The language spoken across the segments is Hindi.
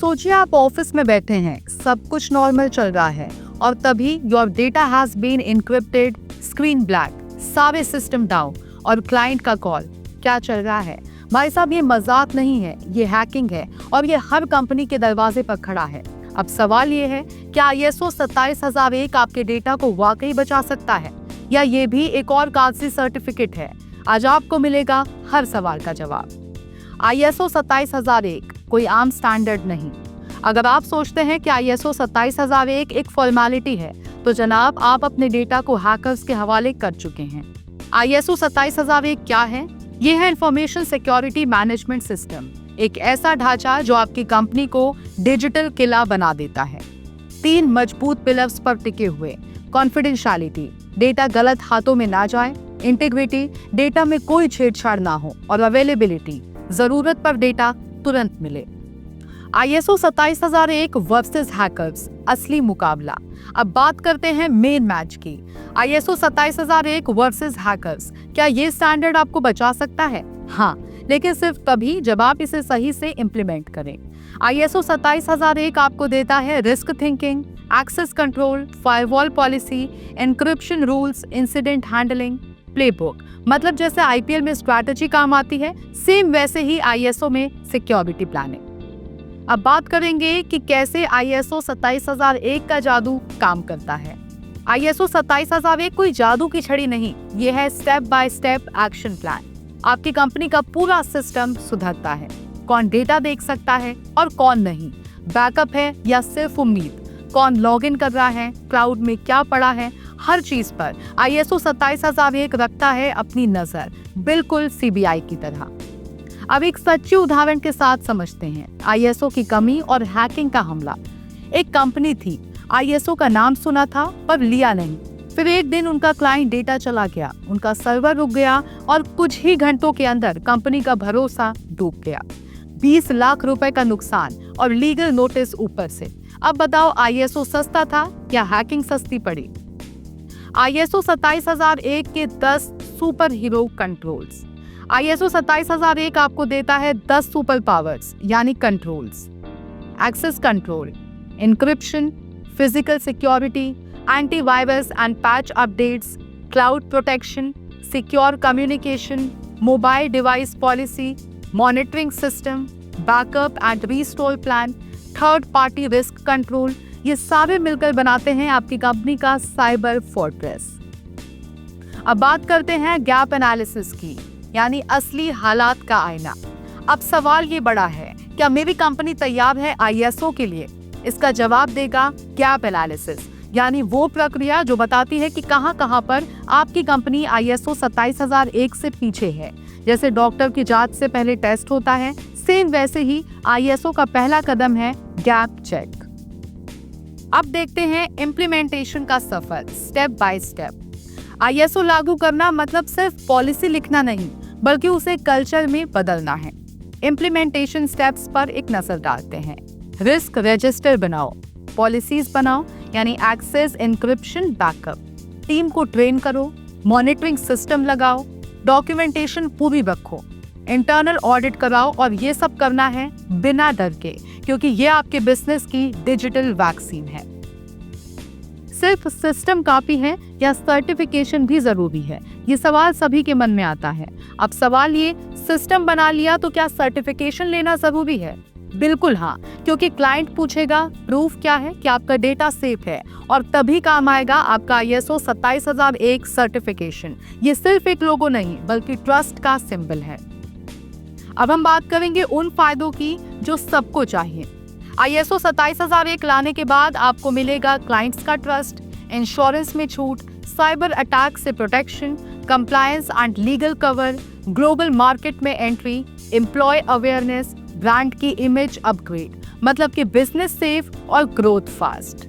सोचिए आप ऑफिस में बैठे हैं, सब कुछ नॉर्मल चल रहा है और तभी your data has been encrypted, screen black, सारे सिस्टम डाउन और क्लाइंट का कॉल। क्या चल रहा है? भाई साहब, ये मजाक नहीं है, ये हैकिंग है और ये हर कंपनी के दरवाजे पर खड़ा है। अब सवाल ये है, क्या ISO 27001 आपके डेटा को वाकई बचा सकता है या ये भी एक और कागजी सर्टिफिकेट है? आज आपको मिलेगा हर सवाल का जवाब। ISO 27001 कोई आम स्टैंडर्ड नहीं। अगर आप सोचते हैं कि ISO 27001 एक फॉर्मेलिटी है, तो जनाब आप अपने डेटा को हैकर्स के हवाले कर चुके हैं। ISO 27001 क्या है? ये है इंफॉर्मेशन सिक्योरिटी मैनेजमेंट सिस्टम, एक ऐसा ढांचा जो आपकी कंपनी को डिजिटल किला बना देता है। 3 मजबूत पिलर्स पर टिके हुए: कॉन्फिडेंशियलिटी, डेटा गलत हाथों में ना जाए; इंटीग्रिटी, डेटा में कोई छेड़छाड़ ना हो; और अवेलेबिलिटी, जरूरत पर डेटा तुरंत मिले। ISO 27001 वर्सेस हैकर्स, असली मुकाबला। अब बात करते हैं मेन मैच की। ISO 27001 वर्सेस हैकर्स, क्या ये स्टैंडर्ड आपको बचा सकता है? हाँ, लेकिन सिर्फ तभी जब आप इसे सही से इम्प्लीमेंट करें। ISO 27001 आपको देता है risk thinking, access control, firewall policy, encryption rules, incident handling, playbook. मतलब जैसे IPL में स्ट्रैटेजी काम आती है, सेम वैसे ही ISO में सिक्योरिटी प्लानिंग। अब बात करेंगे कि कैसे ISO 27001 का जादू काम करता है। ISO 27001 कोई जादू की छड़ी नहीं, ये है step by step action plan. आपकी कंपनी का पूरा सिस्टम सुधरता है। कौन डेटा देख सकता है और कौन नहीं, बैकअप है या सिर्फ उम्मीद, कौन लॉगिन कर रहा है, क्लाउड में क्या पड़ा है, हर चीज पर ISO 27001 रखता है अपनी नजर, बिल्कुल CBI की तरह। अब एक सच्चे उदाहरण के साथ समझते हैं ISO की कमी और हैकिंग का हमला। एक कंपनी थी, ISO का नाम सुना था पर लिया नहीं। फिर एक दिन उनका क्लाइंट डेटा चला गया, उनका सर्वर रुक गया और कुछ ही घंटों के अंदर कंपनी का भरोसा डूब गया। 20 लाख रुपए का नुकसान और लीगल नोटिस ऊपर से। अब बताओ, ISO सस्ता था या हैकिंग सस्ती पड़ी? ISO 27001 के 10 सुपर हीरो कंट्रोल्स। ISO 27001 आपको देता है 10 सुपर पावर्स यानी controls: access control, encryption, physical security, antivirus and patch updates, cloud protection, secure communication, mobile device policy, monitoring system, backup and restore plan, third party risk control. ये सारे मिलकर बनाते हैं आपकी कंपनी का साइबर फोर्ट्रेस। अब बात करते हैं गैप एनालिसिस की, यानी असली हालात का आईना। अब सवाल ये बड़ा है, क्या मेरी कंपनी तैयार है ISO के लिए? इसका जवाब देगा गैप एनालिसिस, यानी वो प्रक्रिया जो बताती है कि कहां पर आपकी कंपनी ISO 27001 से पीछे है। जैसे डॉक्टर की जांच से पहले टेस्ट होता है, सेम वैसे ही ISO का पहला कदम है गैप चेक। अब देखते हैं इम्प्लीमेंटेशन का सफर, स्टेप बाय स्टेप। ISO लागू करना मतलब सिर्फ पॉलिसी लिखना नहीं, बल्कि उसे कल्चर में बदलना है। इम्प्लीमेंटेशन स्टेप्स पर एक नजर डालते हैं। रिस्क रजिस्टर बनाओ, पॉलिसीज बनाओ यानी एक्सेस, एन्क्रिप्शन, बैकअप, टीम को ट्रेन करो, मॉनिटरिंग सिस्टम लगाओ, डॉक्यूमेंटेशन पूरी रखो, इंटरनल ऑडिट कराओ और ये सब करना है बिना डर के, क्योंकि ये आपके बिजनेस की डिजिटल वैक्सीन है। सिर्फ सिस्टम काफी है या सर्टिफिकेशन भी जरूरी है? ये सवाल सभी के मन में आता है। अब सवाल ये, सिस्टम बना लिया तो क्या सर्टिफिकेशन लेना जरूरी है? बिल्कुल हाँ, क्योंकि क्लाइंट पूछेगा प्रूफ क्या है कि आपका डेटा सेफ है, और तभी काम आएगा आपका ISO 27001 सर्टिफिकेशन। ये सिर्फ एक लोगो नहीं बल्कि ट्रस्ट का सिंबल है। अब हम बात करेंगे उन फायदों की जो सबको चाहिए। ISO 27001 लाने के बाद आपको मिलेगा क्लाइंट्स का ट्रस्ट, इंश्योरेंस में छूट, साइबर अटैक से protection, compliance and legal cover, global market में एंट्री, एम्प्लॉय अवेयरनेस, ब्रांड की इमेज अपग्रेड, मतलब कि बिजनेस सेफ और ग्रोथ फास्ट।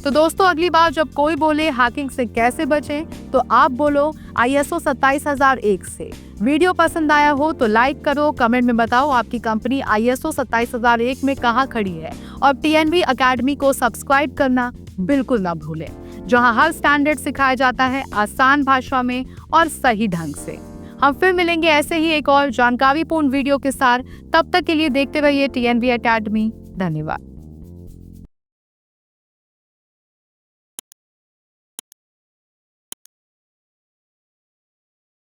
तो दोस्तों, अगली बार जब कोई बोले हैकिंग से कैसे बचें, तो आप बोलो ISO 27001 से। वीडियो पसंद आया हो तो लाइक करो, कमेंट में बताओ आपकी कंपनी ISO 27001 में कहाँ खड़ी है, और TNV अकेडमी को सब्सक्राइब करना बिल्कुल ना भूलें, जहाँ हर स्टैंडर्ड सिखाया जाता है आसान भाषा में और सही ढंग से। हम फिर मिलेंगे ऐसे ही एक और जानकारीपूर्ण वीडियो के साथ। तब तक के लिए देखते रहिए TNV अकेडमी। धन्यवाद।